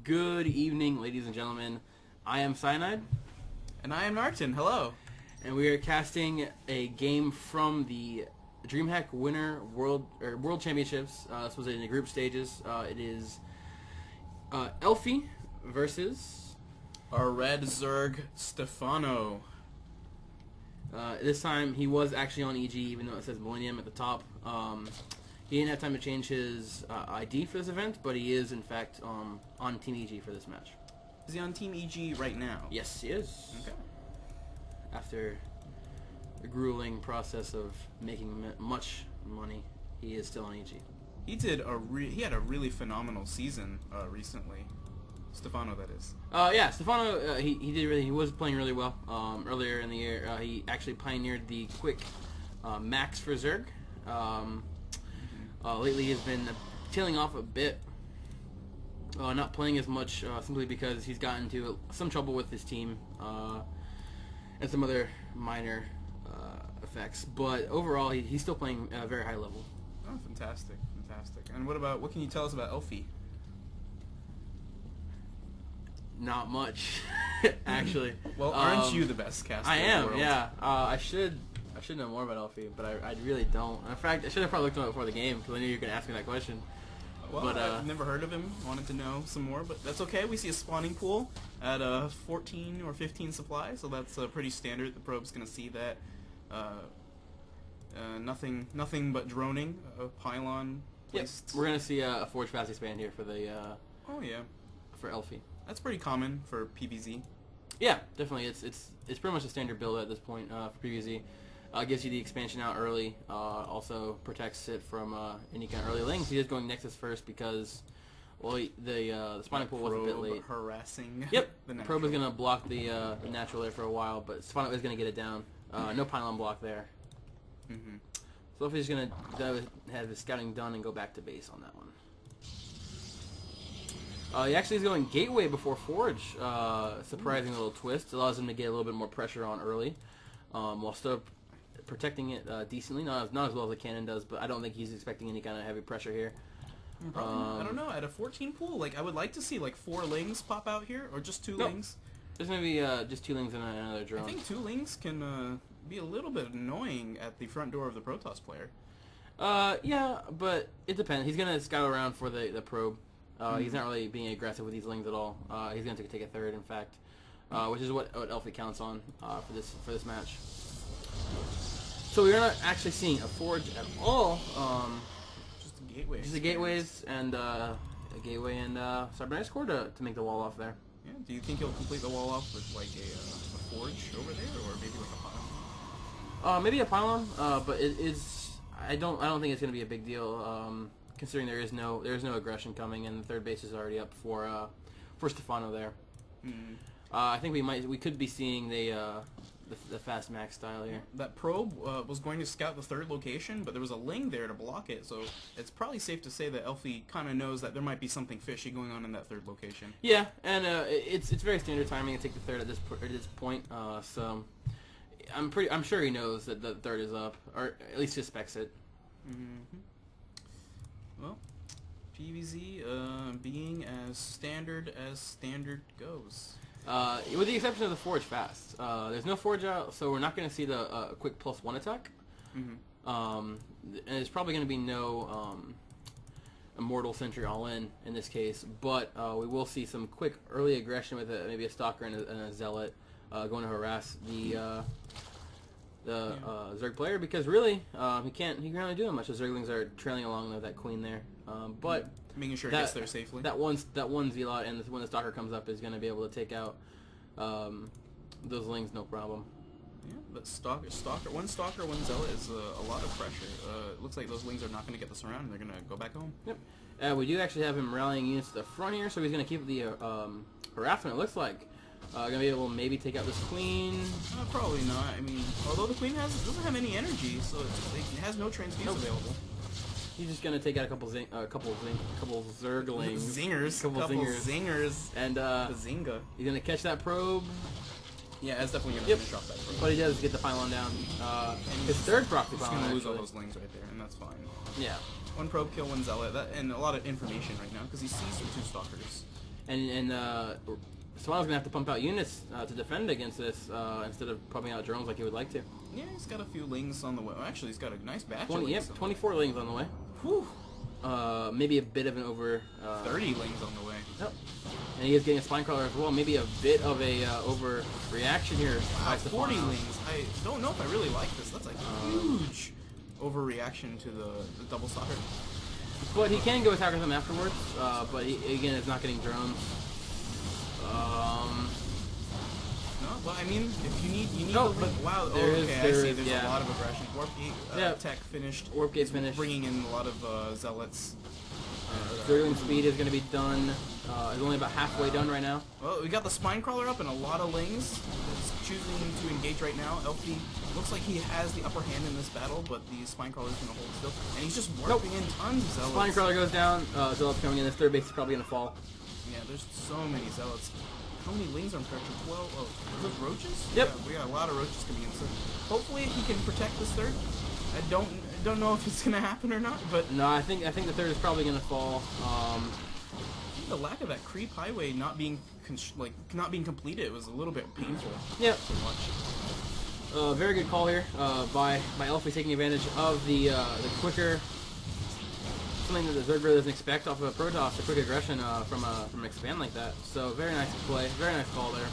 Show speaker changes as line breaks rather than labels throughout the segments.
Good evening, ladies and gentlemen. I am psiANIDe.
And I am NARKTIN. Hello.
And we are casting a game from the Dreamhack Winter World Championships. This was in the group stages. It is EGRC.Elfi versus
ROG.Stephano.
This time he was actually on EG, even though it says Millennium at the top. He didn't have time to change his ID for this event, but he is in fact on Team EG for this match.
Is he on Team EG right now?
Yes, he is.
Okay.
After the grueling process of making much money, he is still on EG.
He did he had a really phenomenal season recently. Stephano, that is.
Yeah, Stephano. He was playing really well earlier in the year. He actually pioneered the quick max for Zerg. Lately, he's been tailing off a bit, not playing as much simply because he's gotten into some trouble with his team and some other minor effects. But overall, he's still playing at a very high level.
Oh, fantastic, fantastic. And what can you tell us about Elfi?
Not much, actually.
Well, aren't you the best caster
I
in the
am,
world?
yeah. I should know more about Elfi, but I really don't. In fact, I should have probably looked him up before the game, because I knew you were going to ask me that question.
Well,
but,
I've never heard of him. Wanted to know some more, but that's okay. We see a spawning pool at 14 or 15 supply, so that's pretty standard. The probe's going to see that. Nothing but droning. A pylon placed.
Yep. We're going to see a Forge Fast expand here for the
oh yeah,
for Elfi.
That's pretty common for PvZ.
Yeah, definitely. It's pretty much a standard build at this point for PvZ. Gives you the expansion out early. Also protects it from any kind of early lings. He is going Nexus first because, well, the spawning pool was a bit late.
Harassing.
Yep.
The
Probe is going to block the natural there for a while, but Stephano is going to get it down. No pylon block there.
Mm-hmm.
So if he's going to have his scouting done and go back to base on that one. He actually is going Gateway before Forge. Surprising little twist. Allows him to get a little bit more pressure on early, while still protecting it decently. Not as well as a cannon does, but I don't think he's expecting any kind of heavy pressure here.
I don't know. At a 14 pool, like I would like to see like 4 lings pop out here, or just 2 lings.
There's gonna be just 2 lings and another drone.
I think 2 lings can be a little bit annoying at the front door of the Protoss player.
Yeah, but it depends. He's gonna scout around for the probe. He's not really being aggressive with these lings at all. He's gonna take a third, in fact, which is what Elfi counts on for this match. So we're not actually seeing a Forge at all.
Just a gateway.
Just the gateways and a gateway and cybernetics core to make the wall off there.
Yeah. Do you think he'll complete the wall off with like a Forge over there, or maybe like a pylon?
Maybe a pylon, but it is. I don't think it's gonna be a big deal. Considering there is no aggression coming, and the third base is already up for Stephano there.
Mm.
I think we could be seeing the fast max style here.
That probe was going to scout the 3rd location, but there was a ling there to block it, so it's probably safe to say that Elfi kind of knows that there might be something fishy going on in that 3rd location.
Yeah, and it's very standard timing to take the 3rd at this point. So I'm sure he knows that the 3rd is up, or at least suspects it.
Mm-hmm. Well, PvZ being as standard goes.
With the exception of the Forge Fast. There's no Forge out, so we're not going to see the quick +1 attack.
Mm-hmm.
And there's probably going to be no Immortal Sentry all-in this case, but we will see some quick early aggression with maybe a Stalker and a Zealot going to harass the Zerg player, because really he can't really do much. The Zerglings are trailing along with that Queen there, but
making sure it gets there safely.
That one Zealot, and when the Stalker comes up, is going to be able to take out those lings no problem.
Yeah, but one Stalker, one Zealot is a lot of pressure. It looks like those lings are not going to get the surround, and they're going to go back home.
Yep. We do actually have him rallying units to the front here, so he's going to keep the harassment, it looks like. Going to be able to maybe take out this Queen.
Probably not. I mean, although the Queen doesn't have any energy, so it has no transfuse available.
He's just going to take out a couple Zerglings.
Zingers.
Couple
zingers.
And
Bazinga.
He's going to catch that probe.
Yeah, it's definitely going to finish off that probe.
But he does get the pylon down. His 3rd proxy
pylon. He's going to lose all those lings right there, and that's fine.
Yeah.
One probe kill, one zealot, and a lot of information right now because he sees the 2 stalkers.
and Stephano's gonna have to pump out units to defend against this instead of pumping out drones like he would like to.
Yeah, he's got a few lings on the way. Well, actually, he's got a nice batch of lings.
Yep, 24 lings on the way.
Whew.
Maybe a bit of an over...
30 lings on the way.
Yep. And he is getting a spine crawler as well. Maybe a bit of a overreaction here.
Wow, 40 lings. I don't know if I really like this. That's a huge overreaction to the double soccer.
But he can go attack with them afterwards. But he, again, is not getting drones.
No, well, I mean, if you need
no,
the
but
wow,
okay,
I see. There's a lot of aggression. Warp Gate tech finished.
Warp Gate's finished.
Bringing in a lot of zealots.
Zergling speed is going to be done. It's only about halfway done right now.
Well, we got the spine crawler up and a lot of lings. It's choosing to engage right now. Elfi looks like he has the upper hand in this battle, but the spine crawler is going to hold still. And he's just warping in tons of zealots.
Spine crawler goes down. Zealots coming in. This third base is probably going to fall.
Yeah, there's so many zealots. How many lings are in pressure? 12. Oh, are those roaches?
Yep.
Yeah, we got a lot of roaches coming in. So hopefully he can protect this third. I don't know if it's gonna happen or not, but
no, I think the third is probably gonna fall.
The lack of that creep highway not being completed was a little bit painful.
Yep.
To watch.
Very good call here by Elfi, taking advantage of the quicker, something that the Zerg really doesn't expect off of a Protoss, the quick aggression from an expand like that. So very nice play, very nice call there.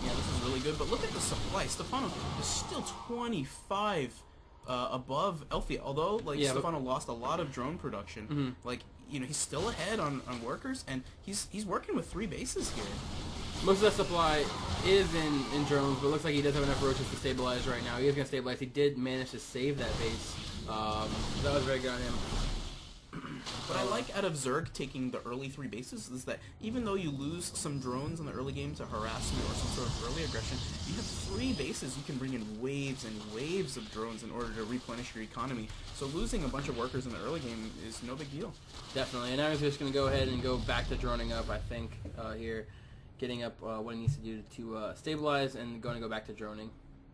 Yeah, this is really good. But look at the supply. Stephano is still 25 above Elfi. Although Stephano lost a lot of drone production, he's still ahead on workers, and he's working with 3 bases here.
Most of that supply is in drones, but it looks like he does have enough roaches to stabilize right now. He is going to stabilize. He did manage to save that base. That was very good on him.
What I like out of Zerg taking the early 3 bases is that even though you lose some drones in the early game to harassment or some sort of early aggression, you have 3 bases. You can bring in waves and waves of drones in order to replenish your economy. So losing a bunch of workers in the early game is no big deal.
Definitely. And now he's just going to go ahead and go back to droning up, I think, here. Getting up what he needs to do to stabilize and going to go back to droning.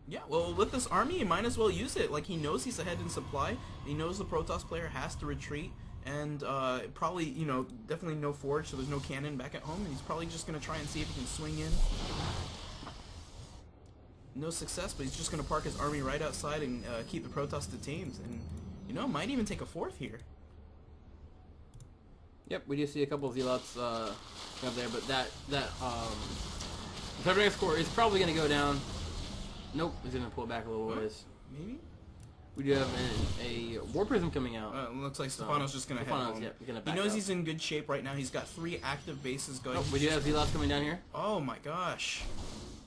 Yeah, well, with this army, you might as well use it. Like, he knows he's ahead in supply. He knows the Protoss player has to retreat. And probably, definitely no forge, so there's no cannon back at home. And he's probably just going to try and see if he can swing in. No success, but he's just going to park his army right outside and keep the Protoss detained. And, might even take a 4th here.
Yep, we do see a couple of zealots up there, but that third rank score is probably going to go down. Nope, he's going to pull it back a little ways.
Maybe?
We do have a War Prism coming out.
Looks like Stephano's just going to head home.
Yep,
he knows he's in good shape right now. He's got 3 active bases going.
Oh, we do have zealots coming down here.
Oh my gosh.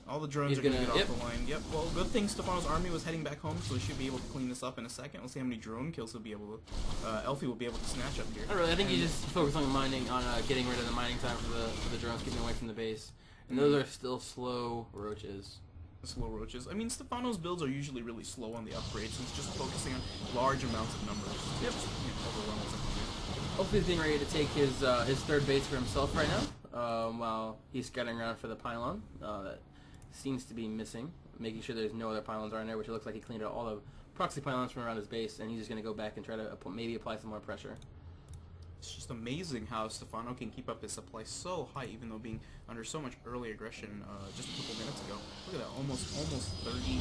All the drones are going to get off the line. Yep, well, good thing Stephano's army was heading back home, so he should be able to clean this up in a second. We'll see how many drone kills he'll be able to... Elfi will be able to snatch up here.
Not really. I think he's just focused on mining, on getting rid of the mining time for the drones, keeping away from the base. And those are still slow roaches.
Slow roaches. I mean, Stephano's builds are usually really slow on the upgrades, so he's just focusing on large amounts of numbers. Yep. Overrun something.
Hopefully he's getting ready to take his third base for himself right now, while he's scouting around for the pylon. That seems to be missing, making sure there's no other pylons around there, which it looks like he cleaned out all the proxy pylons from around his base, and he's just going to go back and try to maybe apply some more pressure.
It's just amazing how Stephano can keep up his supply so high, even though being under so much early aggression just a couple minutes ago. Look at that, almost 30,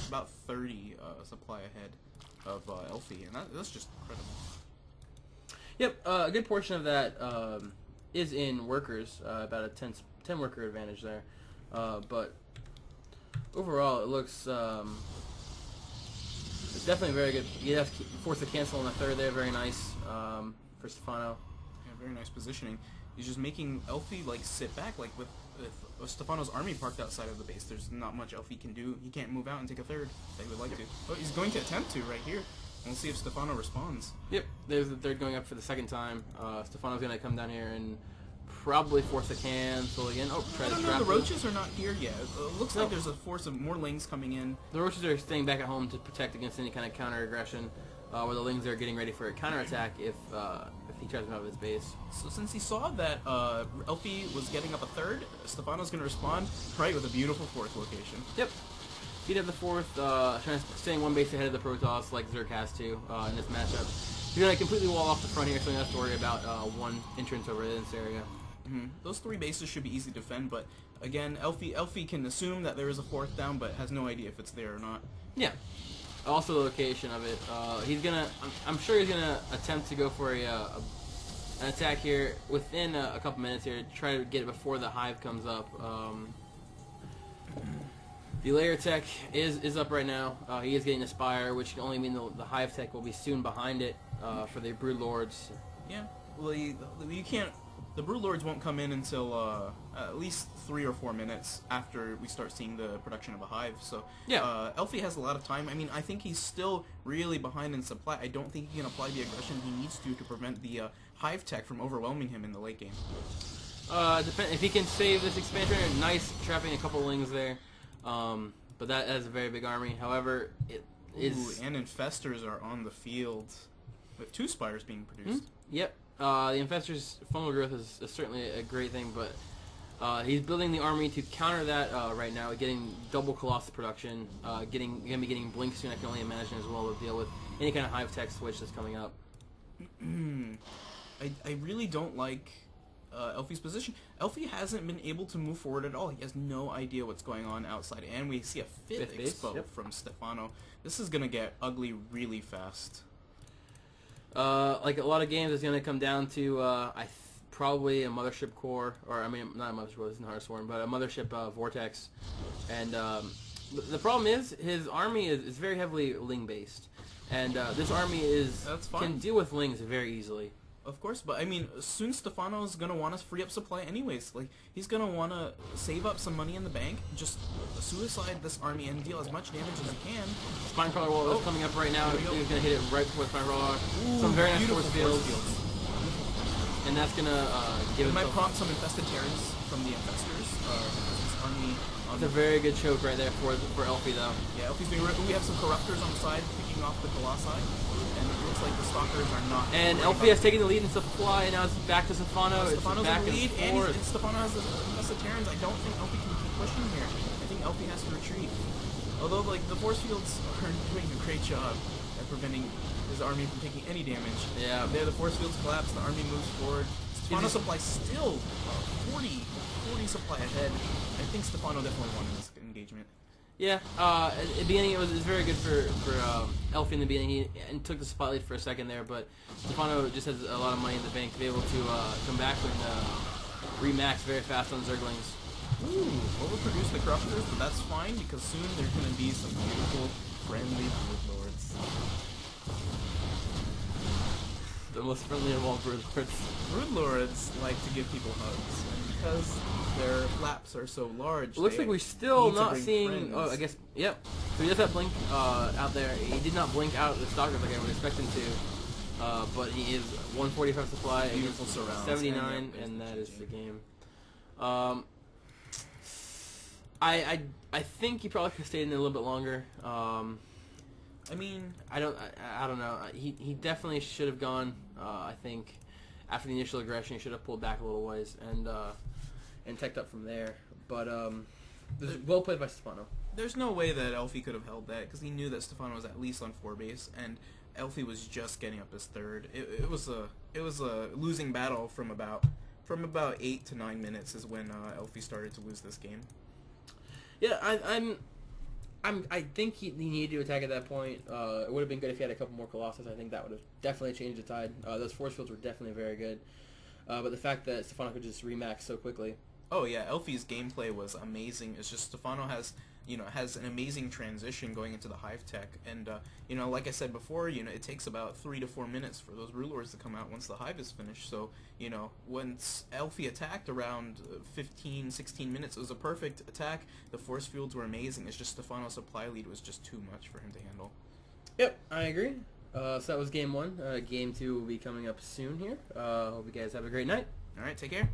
about 30 supply ahead of Elfi, and that's just incredible.
Yep, a good portion of that is in workers, about a 10 worker advantage there, but overall it looks it's definitely very good. You have to force a cancel on the third there, very nice for Stephano.
Yeah, very nice positioning. He's just making Elfi sit back, with Stephano's army parked outside of the base. There's not much Elfi can do. He can't move out and take a third. They would like to. Oh, he's going to attempt to right here. We'll see if Stephano responds.
Yep, there's the third going up for the second time. Stephano's going to come down here and probably force a cancel again. Oh, try to trap
the roaches are not here yet. It looks like there's a force of more lings coming in.
The roaches are staying back at home to protect against any kind of counter aggression, where the lings are getting ready for a counterattack if he tries to move out of his base.
So since he saw that Elfi was getting up a third, Stephano's going to respond right with a beautiful 4th location.
Yep. Beat up the 4th, staying 1 base ahead of the Protoss like Zerg has to in this matchup. He's going to completely wall off the front here, so he doesn't have to worry about 1 entrance over in this area.
Those 3 bases should be easy to defend, but again, Elfi can assume that there is a 4th down, but has no idea if it's there or not.
Yeah. Also the location of it. He's gonna. I'm sure he's gonna attempt to go for an attack here within a couple minutes here. Try to get it before the hive comes up. The layer tech is up right now. He is getting a spire, which can only mean the hive tech will be soon behind it for the brood lords.
Yeah. Well, you can't. The brood lords won't come in until at least 3 or 4 minutes after we start seeing the production of a hive. So
yeah,
Elfi has a lot of time. I mean, I think he's still really behind in supply. I don't think he can apply the aggression he needs to prevent the hive tech from overwhelming him in the late game.
If he can save this expansion, nice trapping a couple lings there. But that is a very big army. However, it is...
and infestors are on the field with 2 spires being produced.
Yep. The infestor's fungal growth is certainly a great thing, but he's building the army to counter that right now, getting double Colossus production, gonna be getting Blink soon, I can only imagine, as well, to deal with any kind of hive tech switch that's coming up.
I really don't like Elfi's position. Elfi hasn't been able to move forward at all. He has no idea what's going on outside, and we see a 5th expo from Stephano. This is gonna get ugly really fast.
Like a lot of games, it's going to come down to probably a mothership core, or I mean, not a mothership core, this isn't Hearthstone, but a mothership vortex. And the problem is his army is very heavily ling based, and this army can deal with lings very easily.
Of course, but I mean, soon Stephano's gonna want to free up supply anyways. Like, he's gonna want to save up some money in the bank, just suicide this army and deal as much damage as he can.
Spine Crawler Wall is coming up right now. He's gonna hit it right before Spine Crawler. Some very nice force fields. And that's gonna give it.
Might prompt some infested Terrans from the infestors. This army.
It's a very good choke right there for Elfi, though.
Yeah, Elfi's doing. We have some corruptors on the side picking off the Colossi, and it looks like the stalkers are not.
And Elfi has taken the lead in supply, and now it's back to Stephano.
Stephano's in the lead, and Stephano has the infested Terrans. I don't think Elfi can keep pushing here. I think Elfi has to retreat. Although, like, the force fields are doing a great job at preventing his army from taking any damage.
Yeah.
There, the force fields collapse. The army moves forward. Stephano's supply still 40 supply ahead. I think Stephano definitely won in this engagement.
Yeah, at the beginning it was very good for Elfi in the beginning. He took the spotlight for a second there, but Stephano just has a lot of money in the bank to be able to come back and remax very fast on Zerglings.
Ooh, overproduce the corruptors, but that's fine because soon there's going to be some beautiful, friendly brood lords.
The most friendly of all brood lords.
Brood lords like to give people hugs, and because their flaps are so large.
It looks like we're still not seeing. Friends. Oh, I guess. Yep. So he does have blink out there. He did not blink out the stalkers like I would expect him to, but he is 145 supply
Beautiful surrounds.
79, and that is the game. I think he probably could have stayed in a little bit longer.
I mean,
I don't know. He definitely should have gone. I think after the initial aggression, he should have pulled back a little ways and teched up from there. But well played by Stephano.
There's no way that Elfi could have held that because he knew that Stephano was at least on 4 base, and Elfi was just getting up his 3rd. It was a losing battle from about 8 to 9 minutes is when Elfi started to lose this game.
Yeah, I think he needed to attack at that point. It would have been good if he had a couple more Colossus. I think that would have definitely changed the tide. Those force fields were definitely very good. But the fact that Stephano could just remax so quickly.
Oh yeah, Elfi's gameplay was amazing. It's just Stephano has an amazing transition going into the hive tech, and like I said before, it takes about 3 to 4 minutes for those brood lords to come out once the hive is finished. So once Elfi attacked around 15, 16 minutes, it was a perfect attack. The force fields were amazing. It's just Stephano's supply lead was just too much for him to handle.
Yep, I agree. So that was game 1. Game 2 will be coming up soon here. Hope you guys have a great night.
All right, take care.